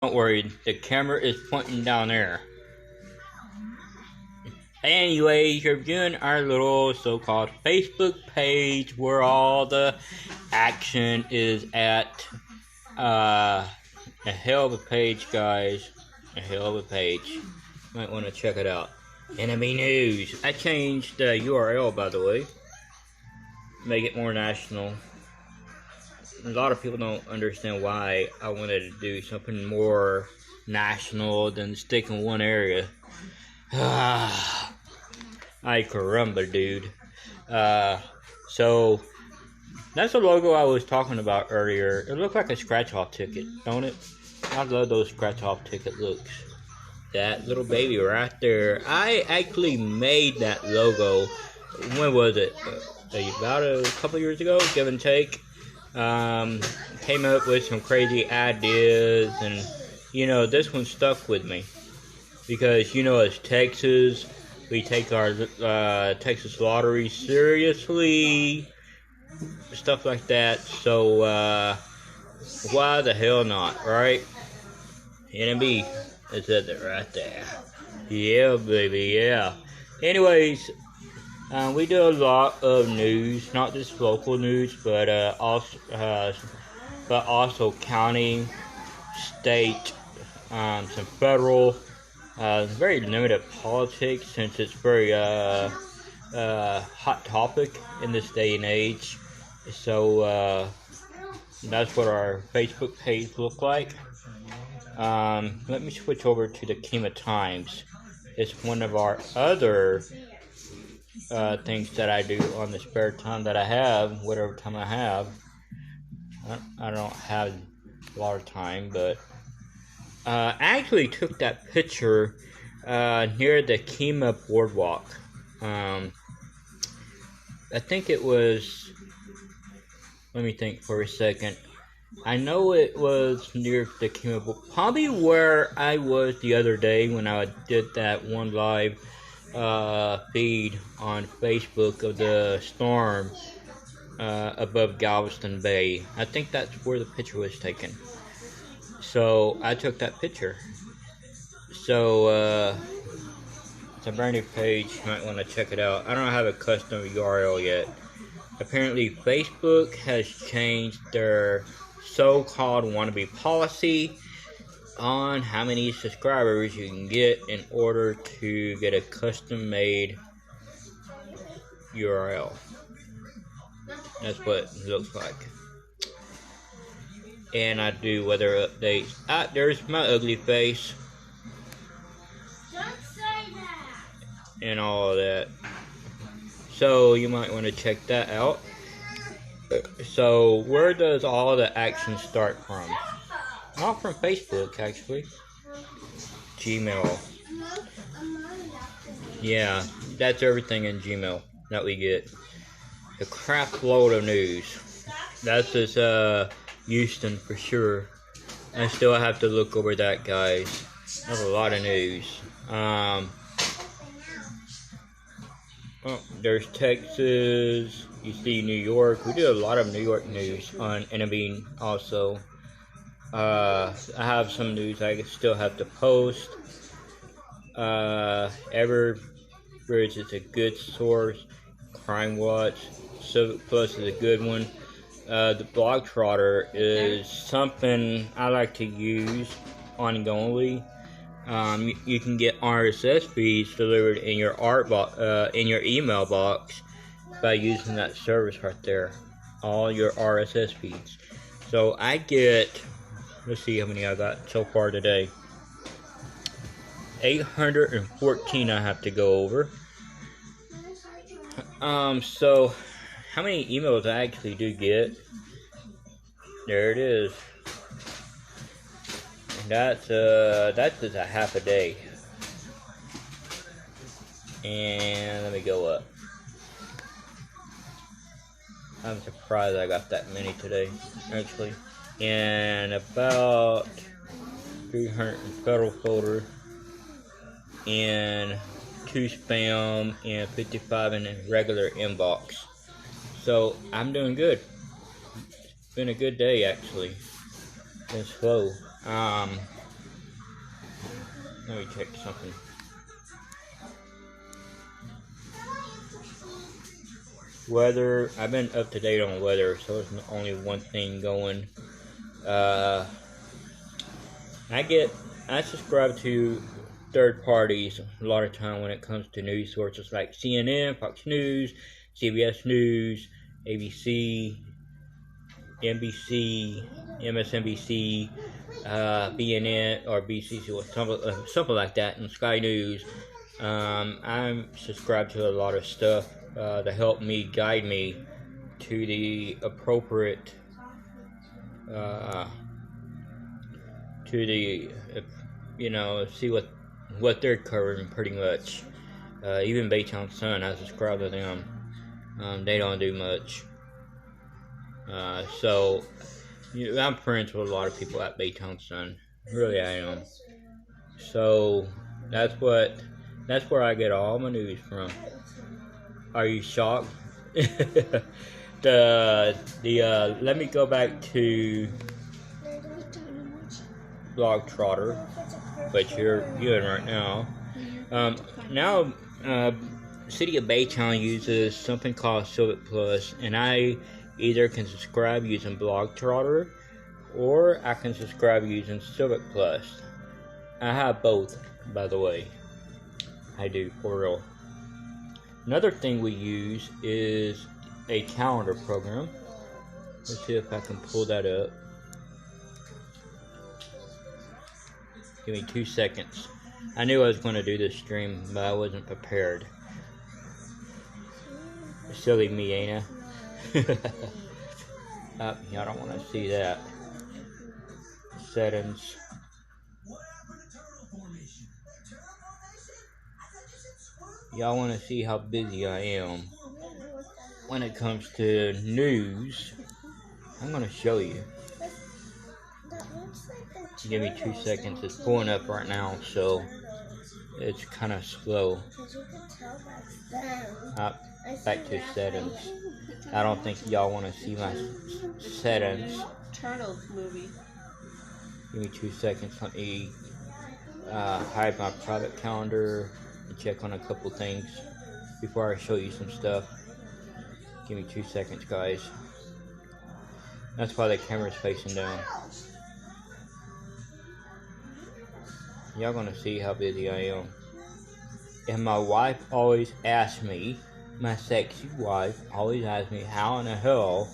Don't worry, the camera is pointing down there. Anyways, you're viewing our little so-called Facebook page where all the action is at. A hell of a page, guys. A hell of a page. Might want to check it out. NNB News. I changed the URL, by the way. Make it more national. A lot of people don't understand why I wanted to do something more national than stick in one area. Ay caramba, dude. So that's the logo I was talking about earlier. It looked like a scratch-off ticket, don't it? I love those scratch-off ticket looks. That little baby right there. I actually made that logo. When was it? About a couple years ago, give and take. Came up with some crazy ideas, and you know, this one stuck with me because, you know, as Texas, we take our Texas lottery seriously, stuff like that. So why the hell not, right? NNB, it said that right there. Yeah, baby, yeah. Anyways, we do a lot of news, not just local news, but also county, state, some federal. Very limited politics, since it's very hot topic in this day and age. So that's what our Facebook page look like. Let me switch over to the Kima Times. It's one of our other things that I do on the spare time that I have, whatever time I have. I don't have a lot of time, but I actually took that picture near the Kima Boardwalk. I think it was, let me think for a second. I know it was near the Kima, probably where I was the other day when I did that one live feed on Facebook of the storm above Galveston Bay. I think that's where the picture was taken. So I took that picture. So it's a brand new page. You might want to check it out. I don't have a custom URL yet. Apparently Facebook has changed their so-called wannabe policy on how many subscribers you can get in order to get a custom-made URL. That's what it looks like. And I do weather updates. There's my ugly face. Don't say that. And all of that. So you might want to check that out. So where does all the action start from? Not from Facebook, actually. Gmail. Yeah, that's everything in Gmail that we get. A crap load of news. That's just Houston for sure. I still have to look over that, guys. There's a lot of news. There's Texas. You see New York. We do a lot of New York news on NNB also. I have some news I still have to post. Everbridge is a good source. Crime Watch. Civic Plus is a good one. The Blog Trotter is something I like to use ongoingly. You can get RSS feeds delivered in your in your email box by using that service right there. All your RSS feeds. So I get, let's see how many I got so far today. 814 I have to go over. So how many emails I actually do get? There it is. That's just a half a day. And let me go up. I'm surprised I got that many today, actually. And about 300 in federal folder, and 2 spam, and 55 in regular inbox. So I'm doing good. It's been a good day, actually. It's been slow. Let me check something. Weather. I've been up to date on weather, so it's only one thing going. I subscribe to third parties a lot of time when it comes to news sources like CNN, Fox News, CBS News, ABC, NBC, MSNBC, BNN or BCC or something like that, and Sky News. I'm subscribed to a lot of stuff to help me guide me to the appropriate see what they're covering pretty much. Even Baytown Sun, I subscribe to them. They don't do much. So I'm friends with a lot of people at Baytown Sun. Really, I am. So that's where I get all my news from. Are you shocked? Let me go back to Blog Trotter, which you're in right now. Now, City of Baytown uses something called Civic Plus, and I either can subscribe using Blog Trotter, or I can subscribe using Civic Plus. I have both, by the way. I do, for real. Another thing we use is a calendar program. Let's see if I can pull that up. Give me 2 seconds. I knew I was going to do this stream, but I wasn't prepared. Silly me, ain't I? Y'all don't want to see that. Settings. Y'all want to see how busy I am when it comes to news. I'm going to show you. Give me 2 seconds. It's pulling up right now, so it's kind of slow. Back to settings. I don't think y'all want to see my settings. Turtle movie. Give me 2 seconds. Let me hide my private calendar and check on a couple things before I show you some stuff. Give me 2 seconds, guys. That's why the camera's facing down. Y'all gonna see how busy I am. And my wife always asks me, my sexy wife always asks me how in the hell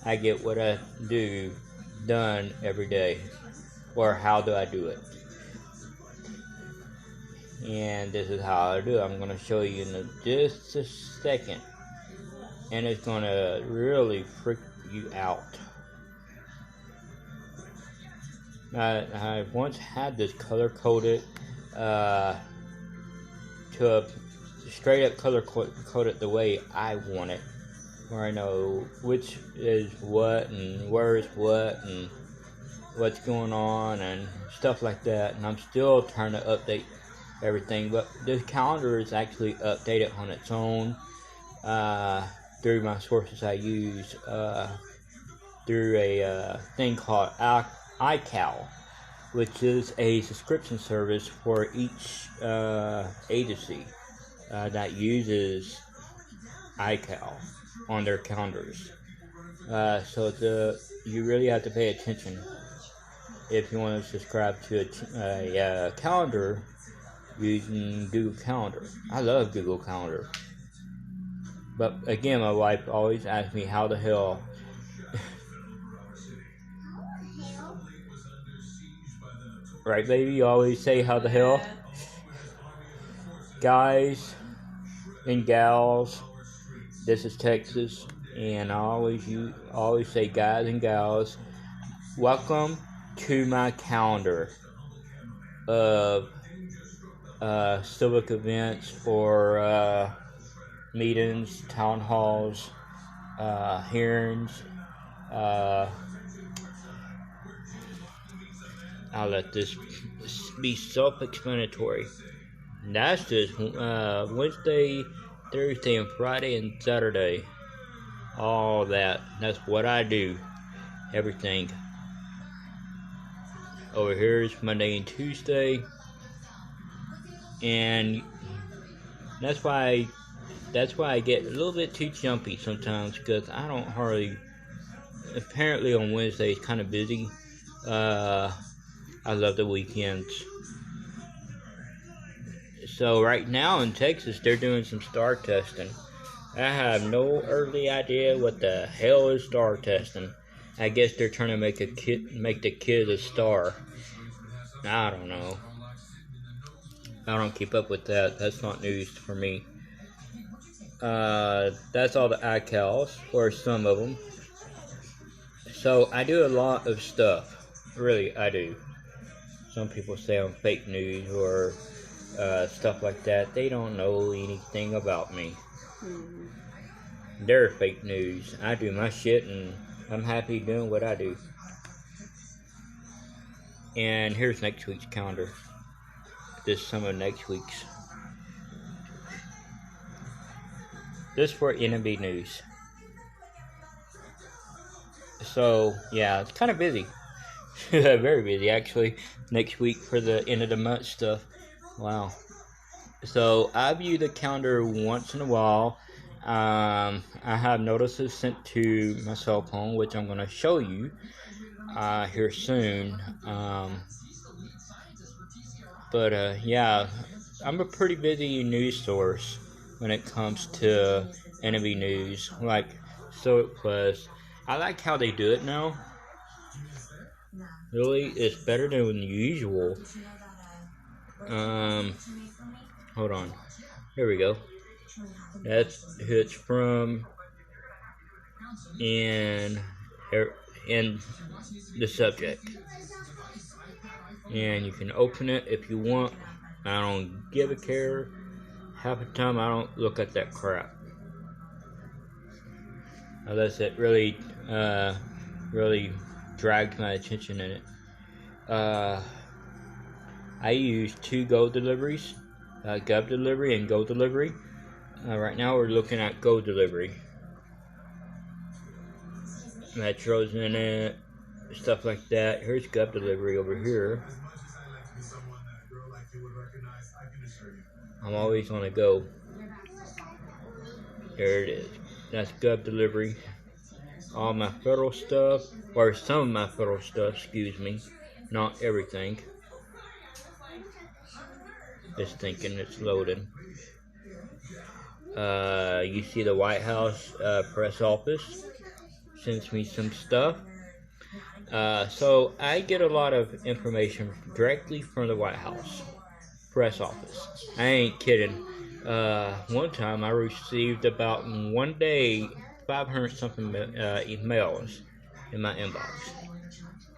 I get what I do done every day. Or how do I do it. And this is how I do it. I'm gonna show you in just a second. And it's gonna really freak you out. I once had this color coded to straight up color coded the way I want it, where I know which is what and where is what and what's going on and stuff like that. And I'm still trying to update everything, but this calendar is actually updated on its own through my sources I use through a thing called iCal, which is a subscription service for each agency that uses iCal on their calendars. So you really have to pay attention if you want to subscribe to a calendar using Google Calendar. I love Google Calendar. But again, my wife always asks me how the hell right, baby? You always say how the hell? Guys and gals, this is Texas, and I always say guys and gals, welcome to my calendar of civic events or meetings, town halls, hearings. I'll let this be self-explanatory. That's just Wednesday, Thursday, and Friday, and Saturday. All that. That's what I do. Everything. Over here is Monday and Tuesday. and that's why I get a little bit too jumpy sometimes, because I don't hardly. Apparently on Wednesday it's kind of busy. I love the weekends. So right now in Texas they're doing some star testing. I have no earthly idea what the hell is star testing. I guess they're trying to make the kid a star. I don't know. I don't keep up with that. That's not news for me. That's all the iCals, or some of them. So I do a lot of stuff. Really, I do. Some people say I'm fake news or stuff like that. They don't know anything about me. They're fake news. I do my shit and I'm happy doing what I do. And here's next week's calendar. This is some of next week's. This for NNB news. So yeah, it's kind of busy. Very busy actually. Next week for the end of the month stuff. Wow. So I view the calendar once in a while. I have notices sent to my cell phone, which I'm going to show you here soon. Yeah, I'm a pretty busy news source when it comes to NNB news. Like, so it was. I like how they do it now. Really, it's better than usual. Hold on. Here we go. That's who it's from, and the subject. And you can open it if you want. I don't give a care. Half the time I don't look at that crap unless it really drags my attention in it. I use 2 Go deliveries, Gov delivery and Go delivery. Right now we're looking at Go delivery. Metro's in it, stuff like that. Here's Gov delivery over here. I'm always on a Go. There it is. That's Gov delivery. All my federal stuff, or some of my federal stuff, excuse me, not everything. It's thinking it's loading. You see the White House press office sends me some stuff. So I get a lot of information directly from the White House press office. I ain't kidding. One time I received about in one day 500 something emails in my inbox.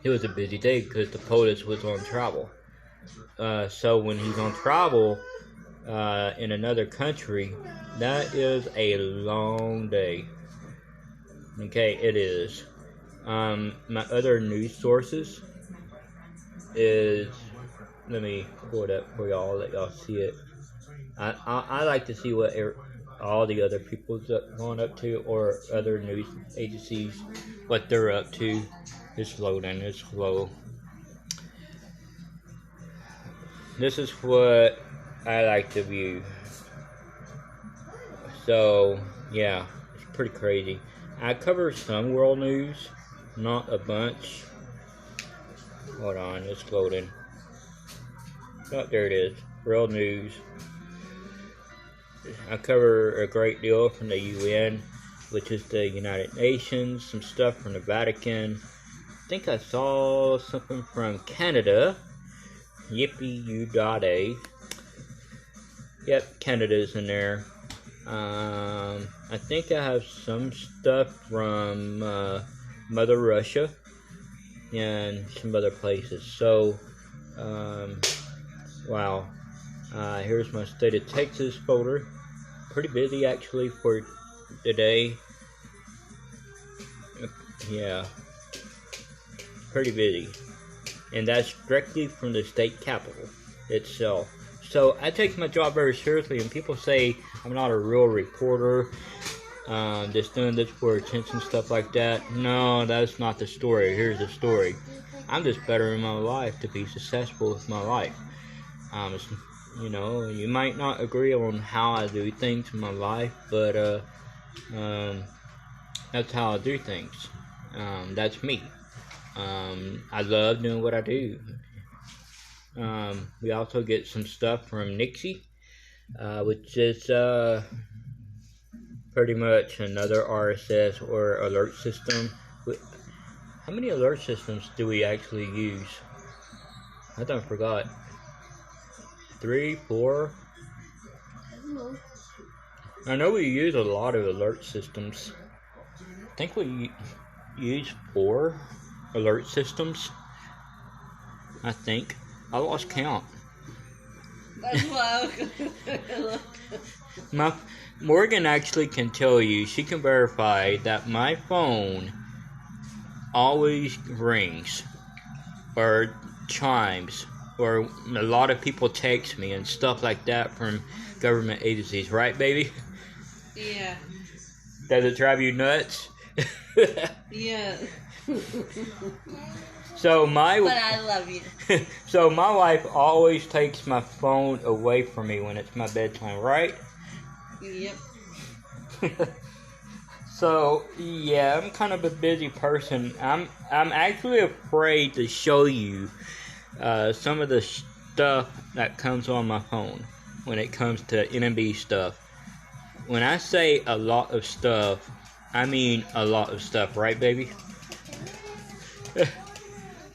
It was a busy day because the POTUS was on travel. So when he's on travel in another country, that is a long day. Okay, it is. My other news sources is, let me pull it up for y'all, let y'all see it. I like to see what all the other people's going up to, or other news agencies, what they're up to. It's loading, it's slow. This is what I like to view. So, yeah, it's pretty crazy. I cover some world news, not a bunch. Hold on, it's loading. Oh, there it is. World news. I cover a great deal from the UN, which is the United Nations, some stuff from the Vatican. I think I saw something from Canada. Yippee-u-da-day. Yep, Canada's in there. I think I have some stuff from Mother Russia and some other places. So, wow. Here's my state of Texas folder. Pretty busy actually for today. Yeah, pretty busy. And that's directly from the state capital itself. So I take my job very seriously, and people say I'm not a real reporter, just doing this for attention, stuff like that. No, that's not the story. Here's the story. I'm just better in my life to be successful with my life. You know, you might not agree on how I do things in my life, but that's how I do things. That's me. I love doing what I do. We also get some stuff from Nixie, which is pretty much another RSS or alert system. How many alert systems do we actually use? I don't forgot. 3, 4. I know we use a lot of alert systems. I think we use 4 alert systems. I think. I lost count. Morgan actually can tell you, she can verify that my phone always rings or chimes, or a lot of people text me and stuff like that from government agencies, right, baby? Yeah. Does it drive you nuts? Yeah. But I love you. So my wife always takes my phone away from me when it's my bedtime, right? Yep. So yeah, I'm kind of a busy person. I'm actually afraid to show you some of the stuff that comes on my phone when it comes to NNB stuff. When I say a lot of stuff, I mean a lot of stuff, right, baby?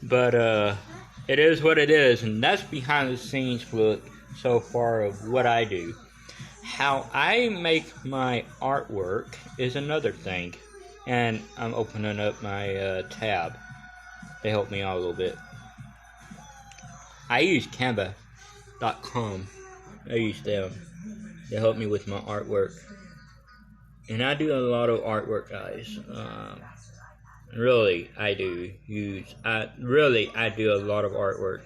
But it is what it is, and that's behind the scenes look so far of what I do. How I make my artwork is another thing, and I'm opening up my tab. They help me out a little bit. I use Canva.com. I use them. They help me with my artwork, and I do a lot of artwork, guys. Really, I do a lot of artwork.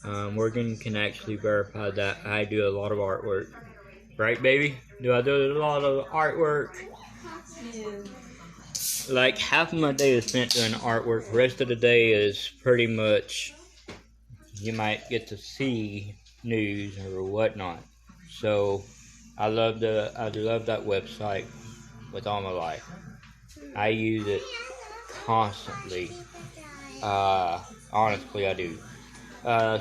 Morgan can actually verify that I do a lot of artwork. Right, baby? Do I do a lot of artwork? Yeah. Like, half of my day is spent doing artwork. The rest of the day is pretty much, you might get to see news or whatnot. So, I love that website with all my life. I use it constantly. Honestly, I do.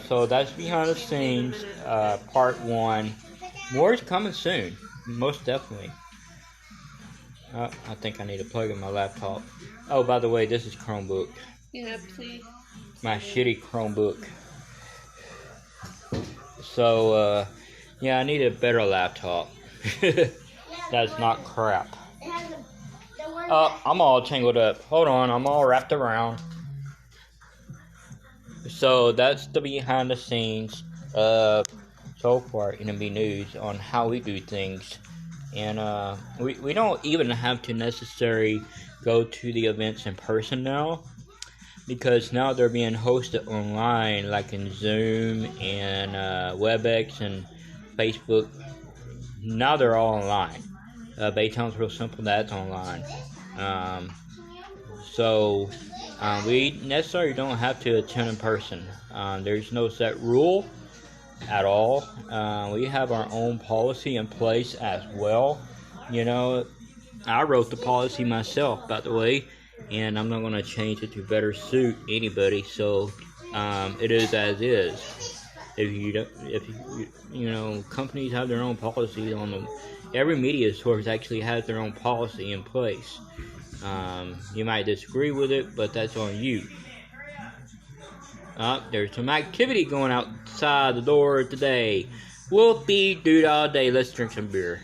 So that's behind the scenes, part 1. More is coming soon, most definitely. I think I need to plug in my laptop. Oh, by the way, this is Chromebook. Yeah, please. My shitty Chromebook. So, yeah, I need a better laptop. That's not crap. I'm all tangled up. Hold on, I'm all wrapped around. So that's the behind the scenes so far NNB news on how we do things. And we don't even have to necessarily go to the events in person now, because now they're being hosted online, like in Zoom and WebEx and Facebook. Now they're all online. Baytown's Real Simple, that's online. So we necessarily don't have to attend in person. There's no set rule at all. We have our own policy in place as well. You know, I wrote the policy myself, by the way, and I'm not going to change it to better suit anybody. So it is as is. Companies have their own policies on them. Every media source actually has their own policy in place. You might disagree with it, but that's on you. There's some activity going outside the door today. Whoopie dude all day. Let's drink some beer.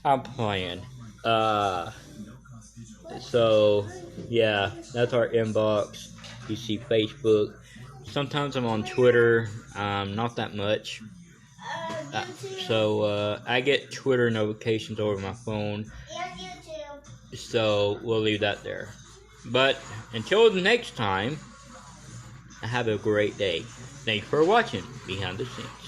I'm playing. So yeah, that's our inbox. You see Facebook. Sometimes I'm on Twitter. Not that much. So I get Twitter notifications over my phone. So we'll leave that there. But until the next time, have a great day. Thanks for watching Behind the Scenes.